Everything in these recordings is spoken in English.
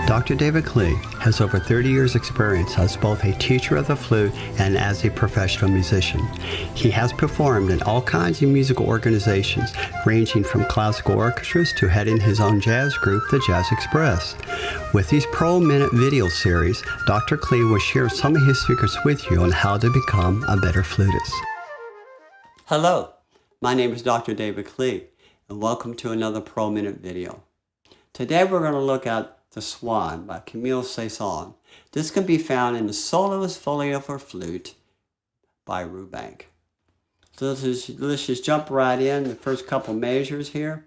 Dr. David Klee has over 30 years experience as both a teacher of the flute and as a professional musician. He has performed in all kinds of musical organizations, ranging from classical orchestras to heading his own jazz group, the Jazz Express. With these Pro Minute video series, Dr. Klee will share some of his secrets with you on how to become a better flutist. Hello, my name is Dr. David Klee, and welcome to another Pro Minute video. Today we're going to look at the SWAN by CAMILLE. This can be found in the Soloist Folio for Flute by Rubank. So let's just jump right in. The first couple measures here.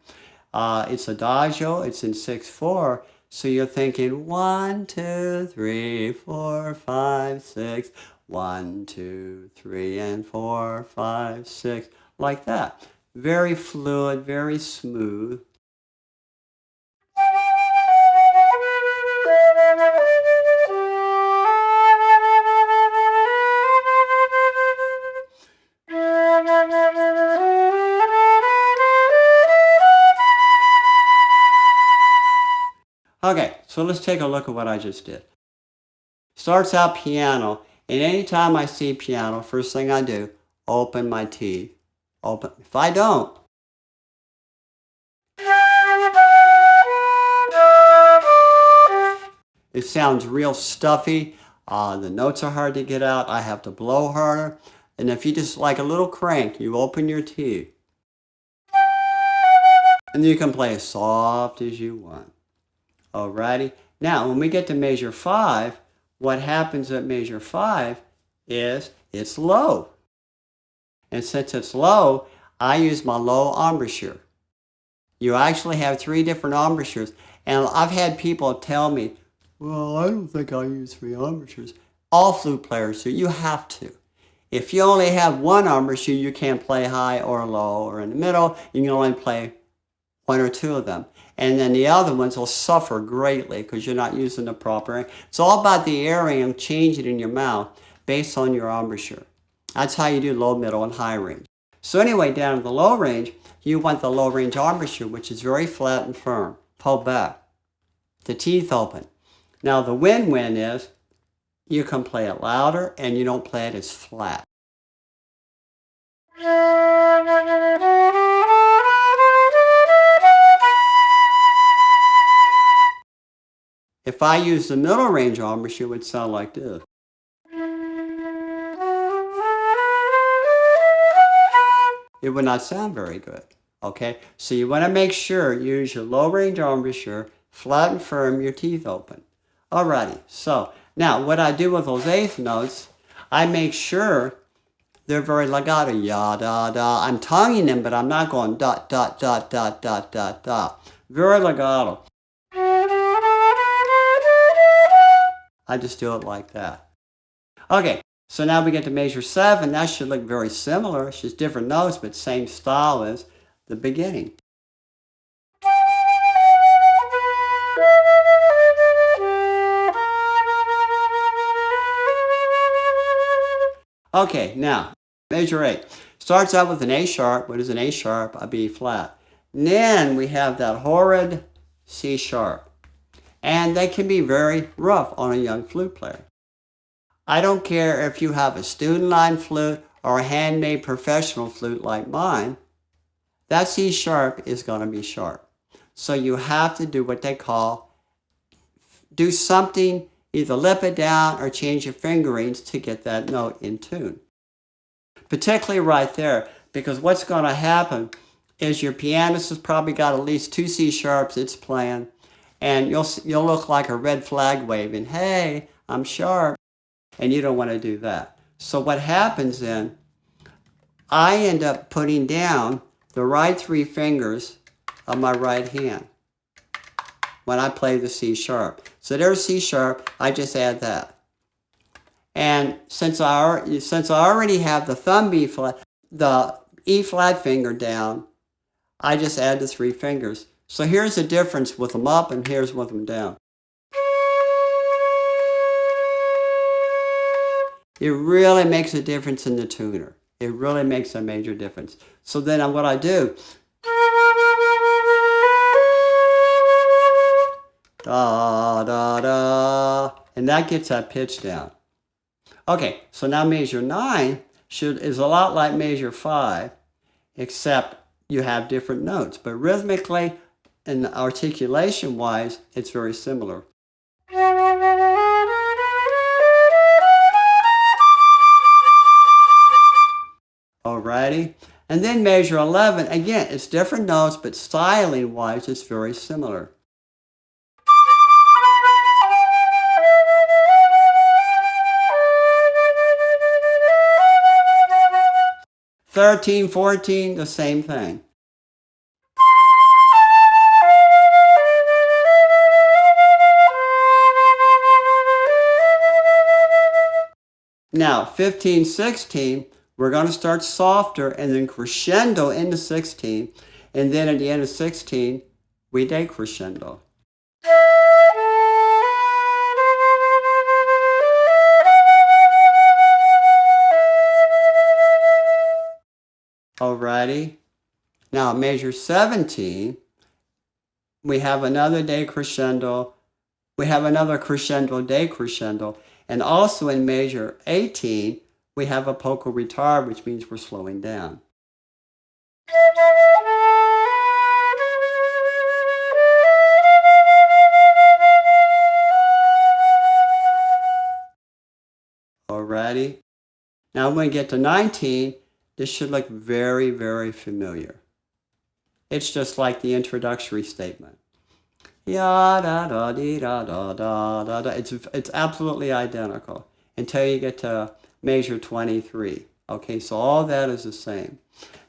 It's adagio. It's in 6/4. So you're thinking 1, 2, 3, 4, 5, 6. 1, 2, 3, and 4, 5, 6. Like that. Very fluid, very smooth. Okay, so let's take a look at what I just did. Starts out piano, and anytime I see piano, first thing I do, open my teeth. Open. If I don't, it sounds real stuffy. The notes are hard to get out. I have to blow harder. And if you just like a little crank, you open your teeth. And you can play as soft as you want. Alrighty. Now, when we get to measure 5, what happens at measure 5 is it's low. And since it's low, I use my low embouchure. You actually have 3 different embouchures. And I've had people tell me, well, I don't think I use 3 embouchures. All flute players do. You have to. If you only have 1 embouchure, you can't play high or low or in the middle. You can only play 1 or 2 of them. And then the other ones will suffer greatly because you're not using the proper air. It's all about the airing and changing in your mouth based on your embouchure. That's how you do low, middle, and high range. So anyway, down to the low range, you want the low range embouchure, which is very flat and firm. Pull back. The teeth open. Now the win-win is you can play it louder and you don't play it as flat. If I use the middle range embouchure, it would sound like this. It would not sound very good. Okay? So you want to make sure you use your low range embouchure, flat and firm, your teeth open. Alrighty. So now what I do with those eighth notes, I make sure they're very legato. Ya da da. I'm tonguing them, but I'm not going dot dot dot dot dot dot dot. Very legato. I just do it like that. Okay, so now we get to measure 7. That should look very similar. It's just different notes, but same style as the beginning. Okay, now, measure 8. Starts out with an A sharp. What is an A sharp? A B flat. And then we have that horrid C sharp. And they can be very rough on a young flute player. I don't care if you have a student line flute or a handmade professional flute like mine, that C sharp is going to be sharp. So you have to do what they call, do something, either lip it down or change your fingerings to get that note in tune. Particularly right there, because what's going to happen is your pianist has probably got at least 2 C sharps it's playing. And you'll look like a red flag waving, hey, I'm sharp. And you don't want to do that. So what happens then, I end up putting down the right 3 fingers of my right hand when I play the C sharp. So there's C sharp, I just add that. And since I already have the thumb B flat, the E flat finger down, I just add the 3 fingers. So here's the difference with them up and here's with them down. It really makes a difference in the tuner. It really makes a major difference. So then what I do, da da and that gets that pitch down. Okay, so now measure 9 is a lot like measure 5, except you have different notes. But rhythmically and articulation-wise, it's very similar. Alrighty, and then measure 11, again, it's different notes, but styling-wise, it's very similar. "13, 14, the same thing. Now, 15, 16, we're going to start softer and then crescendo into 16. And then at the end of 16, we decrescendo. Alrighty. Now, measure 17, we have another decrescendo. We have another crescendo, decrescendo. And also in measure 18, we have a poco retard, which means we're slowing down. Alrighty. Now when we get to 19, this should look very, very familiar. It's just like the introductory statement. Ya da da dee da da da da da. It's absolutely identical until you get to measure 23. Okay, so all that is the same.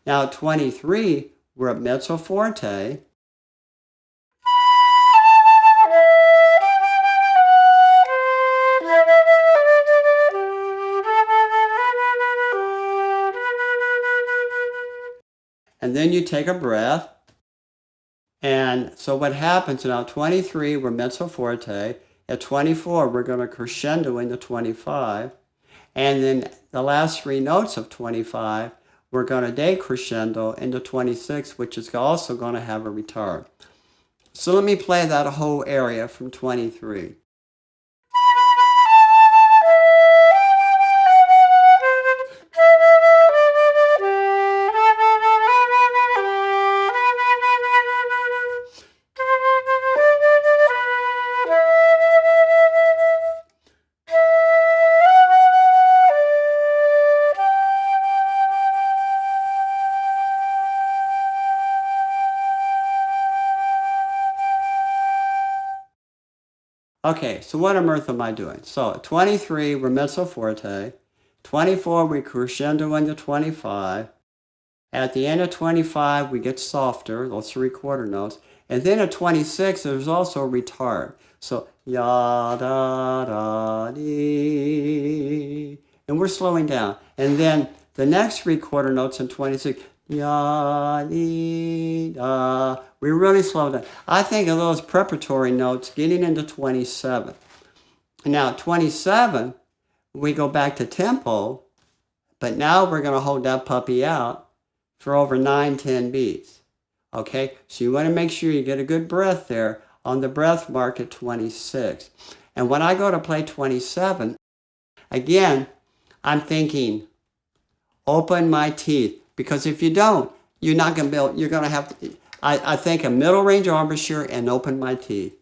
Now 23, we're at mezzo forte. And then you take a breath. And so what happens now, 23, we're mezzo forte. At 24, we're going to crescendo into 25. And then the last 3 notes of 25, we're going to decrescendo into 26, which is also going to have a retard. So let me play that whole area from 23. Okay, so what on earth am I doing? So 23, we're mezzo forte. 24, we crescendo into 25. At the end of 25, we get softer, those 3/4 notes. And then at 26, there's also a retard. So ya da da dee. And we're slowing down. And then the next 3/4 notes in 26, ya dee da. We really slow down. I think of those preparatory notes getting into 27. Now 27, we go back to tempo, but now we're going to hold that puppy out for over 9-10 beats. Okay, so you want to make sure you get a good breath there on the breath mark at 26. And when I go to play 27, again, I'm thinking, open my teeth, because if you don't, you're not going to be able, you're going to have to, I think a middle range embouchure and open my teeth.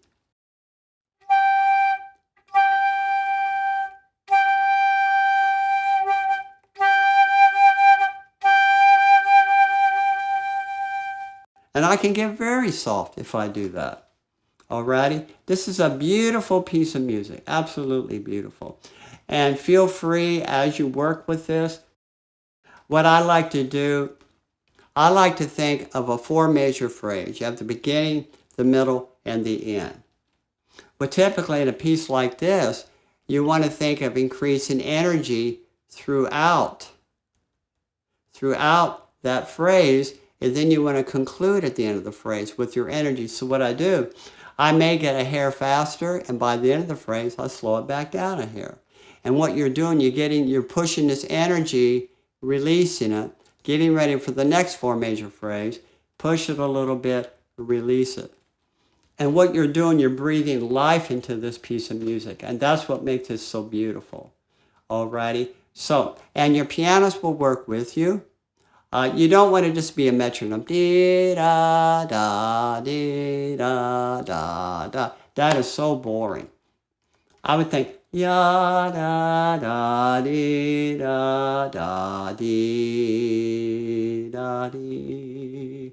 And I can get very soft if I do that. Alrighty? This is a beautiful piece of music. Absolutely beautiful. And feel free as you work with this. What I like to do, I like to think of a 4-measure phrase. You have the beginning, the middle, and the end. But typically in a piece like this, you want to think of increasing energy throughout that phrase, and then you want to conclude at the end of the phrase with your energy. So what I do, I may get a hair faster, and by the end of the phrase, I slow it back down a hair. And what you're doing, you're pushing this energy, releasing it, getting ready for the next 4-measure phrase, push it a little bit, release it. And what you're doing, you're breathing life into this piece of music. And that's what makes it so beautiful. Alrighty? So, and your pianist will work with you. You don't want to just be a metronome. Dee da da, dee da da da. That is so boring. I would think ya da da dee da da dee da dee.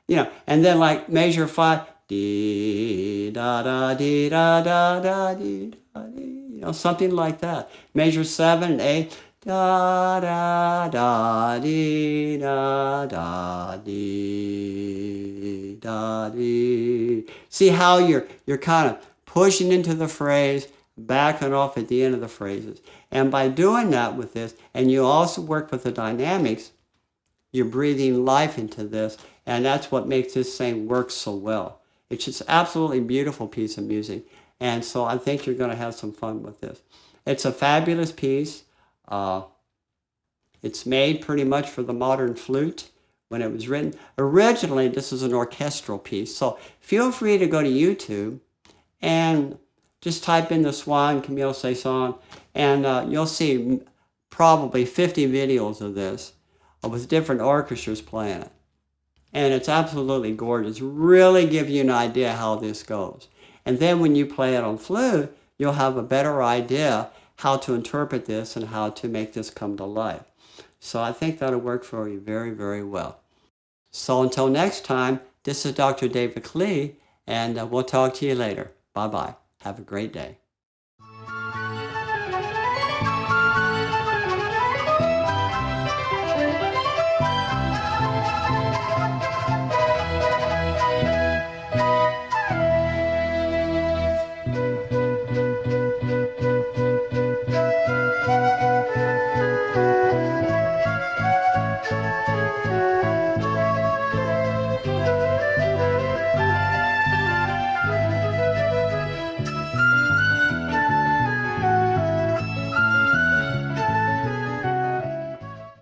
You know, and then like measure 5, dee da da dee da da da dee da dee. You know, something like that. Measure 7 and 8. Da da da dee da da dee da dee. See how you're kind of pushing into the phrase, backing off at the end of the phrases. And by doing that with this, and you also work with the dynamics, you're breathing life into this, and that's what makes this thing work so well. It's just absolutely beautiful piece of music, and so I think you're going to have some fun with this. It's a fabulous piece. It's made pretty much for the modern flute when it was written. Originally, this is an orchestral piece, so feel free to go to YouTube and just type in the SWAN, CAMILLE Saison, and you'll see probably 50 videos of this with different orchestras playing it. And it's absolutely gorgeous. Really give you an idea how this goes. And then when you play it on flute, you'll have a better idea how to interpret this and how to make this come to life. So I think that'll work for you very, very well. So until next time, this is Dr. David Klee, and we'll talk to you later. Bye-bye. Have a great day.